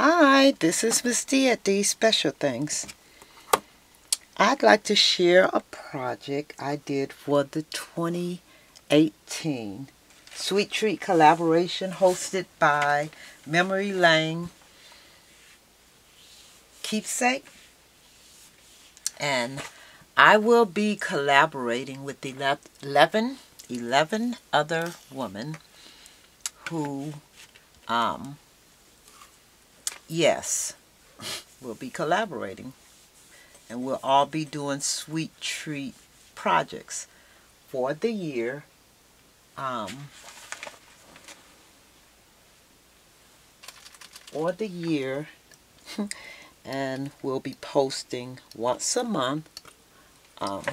Hi, this is Miss D at D Special Things. I'd like to share a project I did for the 2018 Sweet Treat collaboration hosted by Memory Lane Keepsake. And I will be collaborating with 11 other women who, yes, we'll be collaborating. And we'll all be doing sweet treat projects for the year. And we'll be posting once a month on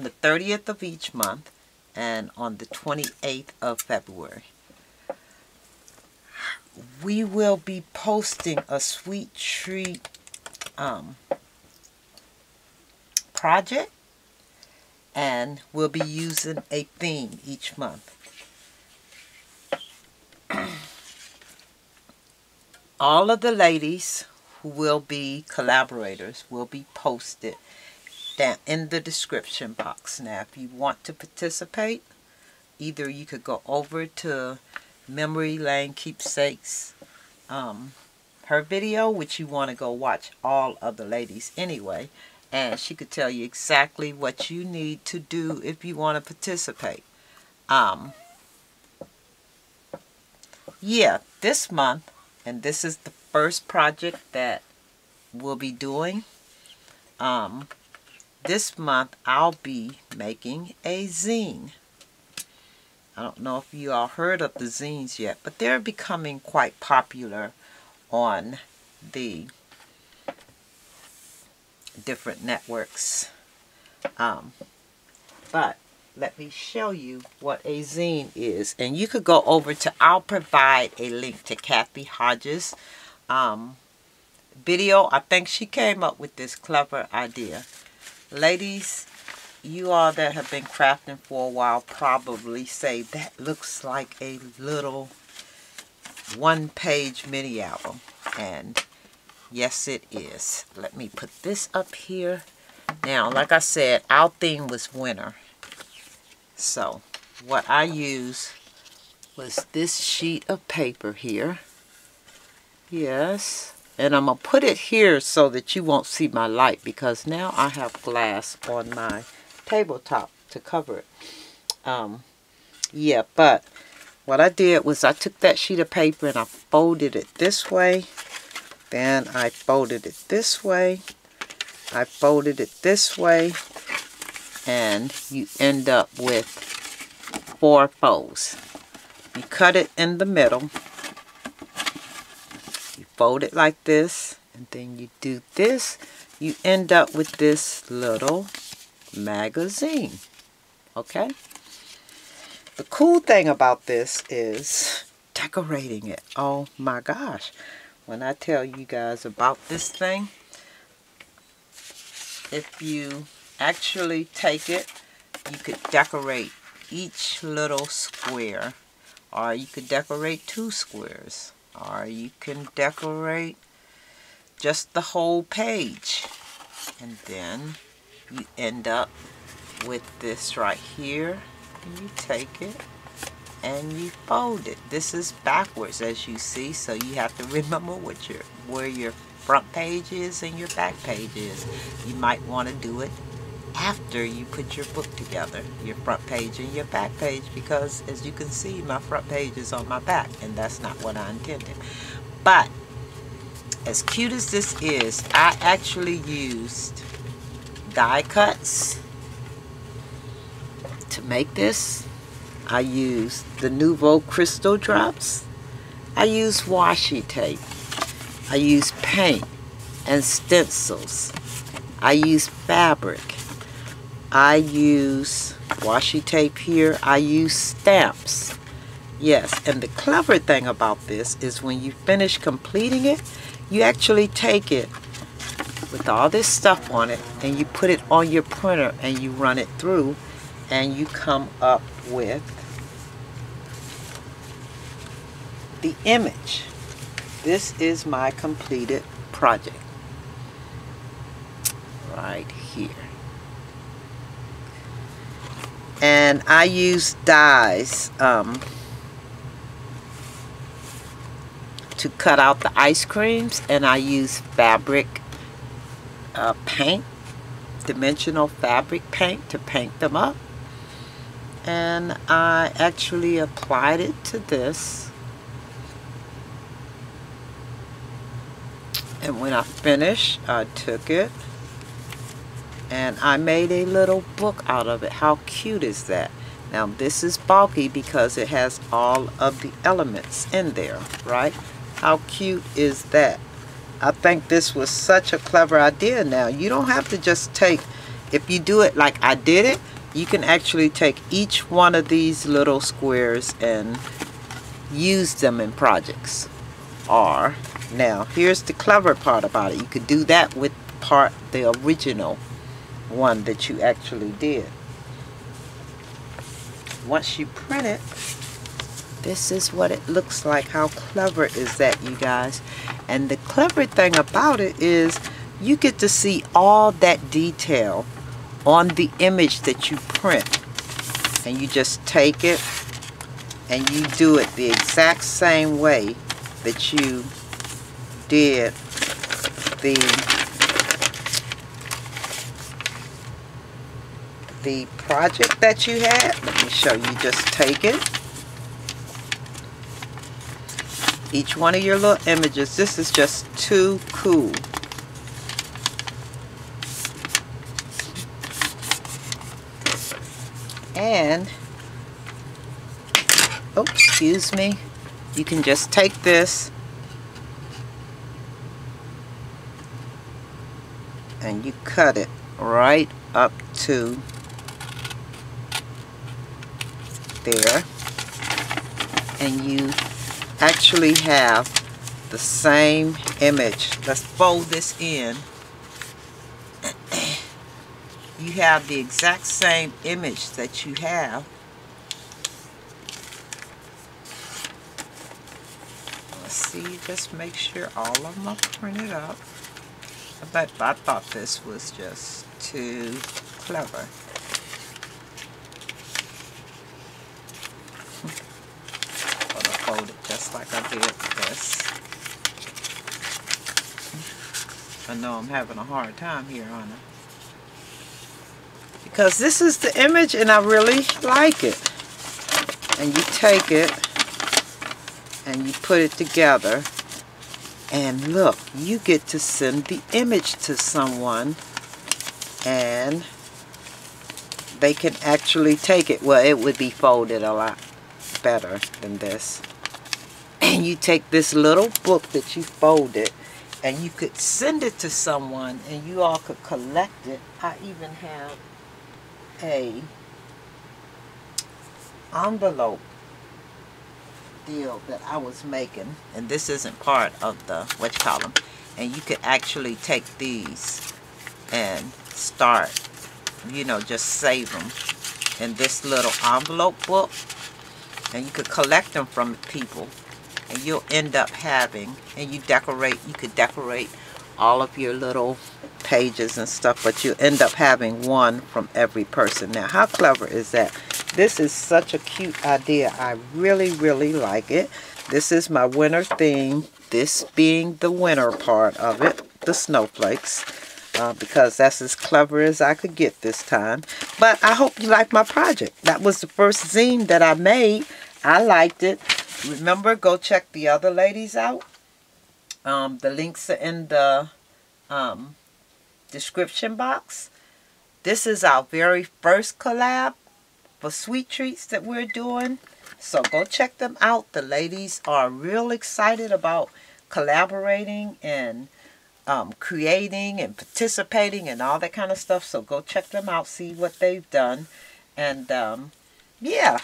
the 30th of each month and on the 28th of February. We will be posting a sweet treat project, and we'll be using a theme each month. All of the ladies who will be collaborators will be posted down in the description box. Now, if you want to participate, either you could go over to Memory Lane Keepsakes, her video, which you want to go watch all of the ladies anyway, and she could tell you exactly what you need to do if you want to participate. Yeah, this month, and this is the first project that we'll be doing. This month I'll be making a zine. I don't know if you all heard of the zines yet, but they're becoming quite popular on the different networks. But let me show you what a zine is. And you could go over to, I'll provide a link to Kathy Hodges' video. I think she came up with this clever idea. Ladies, you all that have been crafting for a while probably say that looks like a little one-page mini album. And yes, it is. Let me put this up here. Now, like I said, our theme was winter. So, what I used was this sheet of paper here. Yes. And I'm going to put it here so that you won't see my light, because now I have glass on my tabletop to cover it. Yeah, but what I did was I took that sheet of paper and I folded it this way. Then I folded it this way. I folded it this way. And you end up with 4 folds. You cut it in the middle. You fold it like this. And then you do this. You end up with this little magazine. Okay? The cool thing about this is decorating it. Oh my gosh. When I tell you guys about this thing, if you actually take it, you could decorate each little square, or you could decorate 2 squares, or you can decorate just the whole page. And then you end up with this right here. And you take it and you fold it. This is backwards, as you see, so you have to remember where your front page is and your back page is. You might want to do it after you put your book together, your front page and your back page, because as you can see, my front page is on my back, and that's not what I intended. But as cute as this is, I actually used die cuts to make this. I used the Nouveau Crystal Drops. I used washi tape. I used paint and stencils. I used fabric. I use washi tape here. I use stamps. Yes, and the clever thing about this is when you finish completing it, you actually take it with all this stuff on it and you put it on your printer and you run it through, and you come up with the image. This is my completed project right here. And I use dies to cut out the ice creams, and I use fabric paint, dimensional fabric paint, to paint them up. And I actually applied it to this, and when I finished, I took it and I made a little book out of it. How cute is that? Now this is bulky because it has all of the elements in there, right? How cute is that? I think this was such a clever idea. Now you don't have to just take, if you do it like I did it, you can actually take each one of these little squares and use them in projects. Or, now here's the clever part about it. You could do that with the original one that you actually did. Once you print it, this is what it looks like. How clever is that, you guys? And the clever thing about it is you get to see all that detail on the image that you print. And you just take it and you do it the exact same way that you did the project that you had. Let me show you. Just take it, each one of your little images. This is just too cool. And oh, excuse me, you can just take this and you cut it right up to there, and you actually have the same image. Let's fold this in. You have the exact same image that you have. Let's see, just make sure all of them are printed up. I thought this was just too clever. I'm gonna fold it just like I did this. I know I'm having a hard time here, aren't I? Because this is the image and I really like it. And you take it and you put it together, and look, you get to send the image to someone and they can actually take it. Well, it would be folded a lot better than this. And you take this little book that you folded and you could send it to someone and you all could collect it. I even have a envelope deal that I was making, and this isn't part of the and you could actually take these and start, you know, just save them in this little envelope book, and you could collect them from people, and you'll end up having, and you could decorate all of your little pages and stuff, but you end up having one from every person. Now, how clever is that? This is such a cute idea. I really, really like it. This is my winter theme, this being the winter part of it, the snowflakes, because that's as clever as I could get this time. But I hope you like my project. That was the first zine that I made. I liked it. Remember, go check the other ladies out. The links are in the description box. This is our very first collab for sweet treats that we're doing. So go check them out. The ladies are real excited about collaborating and creating and participating and all that kind of stuff. So go check them out, see what they've done. And yeah.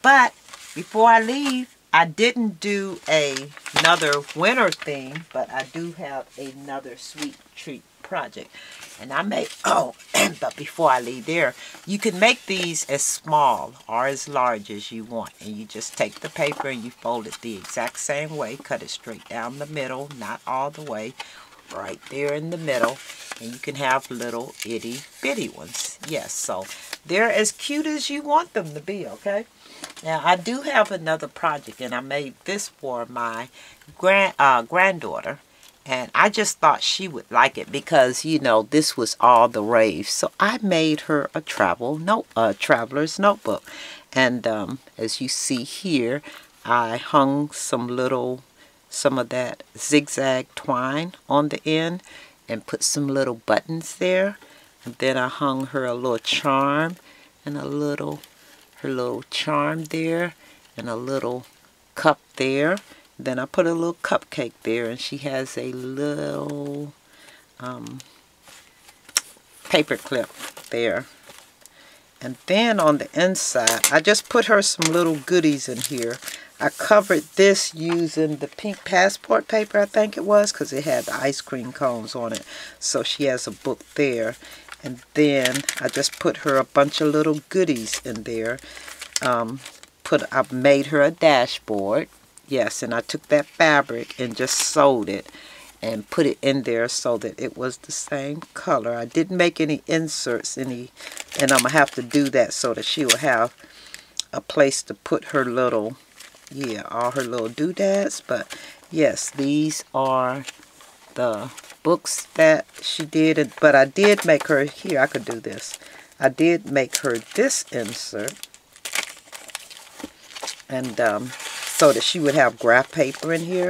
But before I leave, I didn't do another winter theme, but I do have another sweet treat project. And I made, oh, but before I leave there, you can make these as small or as large as you want. And you just take the paper and you fold it the exact same way. Cut it straight down the middle, not all the way. Right there in the middle. And you can have little itty bitty ones. Yes, so they're as cute as you want them to be, okay? Now, I do have another project, and I made this for my granddaughter. And I just thought she would like it because, you know, this was all the rave. So I made her a traveler's notebook. And as you see here, I hung some of that zigzag twine on the end and put some little buttons there. And then I hung her a little charm and her little charm there and a little cup there. Then I put a little cupcake there, and she has a little paper clip there. And then on the inside, I just put her some little goodies in here. I covered this using the pink passport paper, I think it was, because it had the ice cream cones on it. So she has a book there. And then I just put her a bunch of little goodies in there. I made her a dashboard. Yes, and I took that fabric and just sewed it and put it in there so that it was the same color. I didn't make any inserts, and I'm going to have to do that so that she will have a place to put her little, all her little doodads. But yes, these are the books that she did. But I did make her, here, I could do this. I did make her this insert. And so that she would have graph paper in here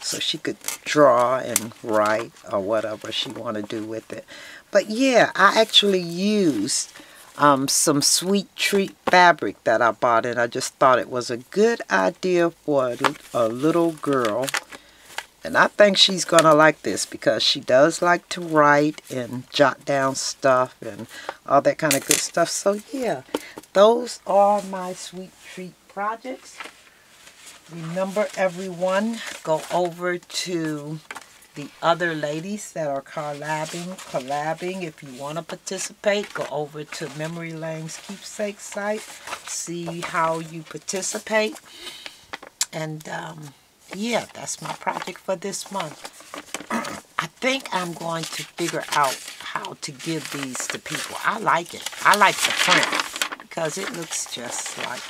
so she could draw and write or whatever she want to do with it. But yeah, I actually used some Sweet Treat fabric that I bought, and I just thought it was a good idea for a little girl. And I think she's going to like this because she does like to write and jot down stuff and all that kind of good stuff. So yeah, those are my Sweet Treat projects. Remember, everyone, go over to the other ladies that are collabing. If you want to participate, go over to Memory Lane's Keepsakes site. See how you participate. And yeah, that's my project for this month. I think I'm going to figure out how to give these to people. I like it. I like the print because it looks just like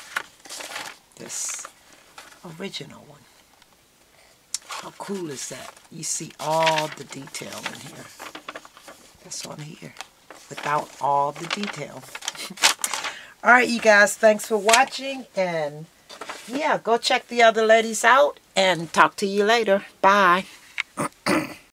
this original one. How cool is that? You see all the detail in here. That's on here without all the detail. Alright, you guys, thanks for watching, and yeah, go check the other ladies out and talk to you later. Bye.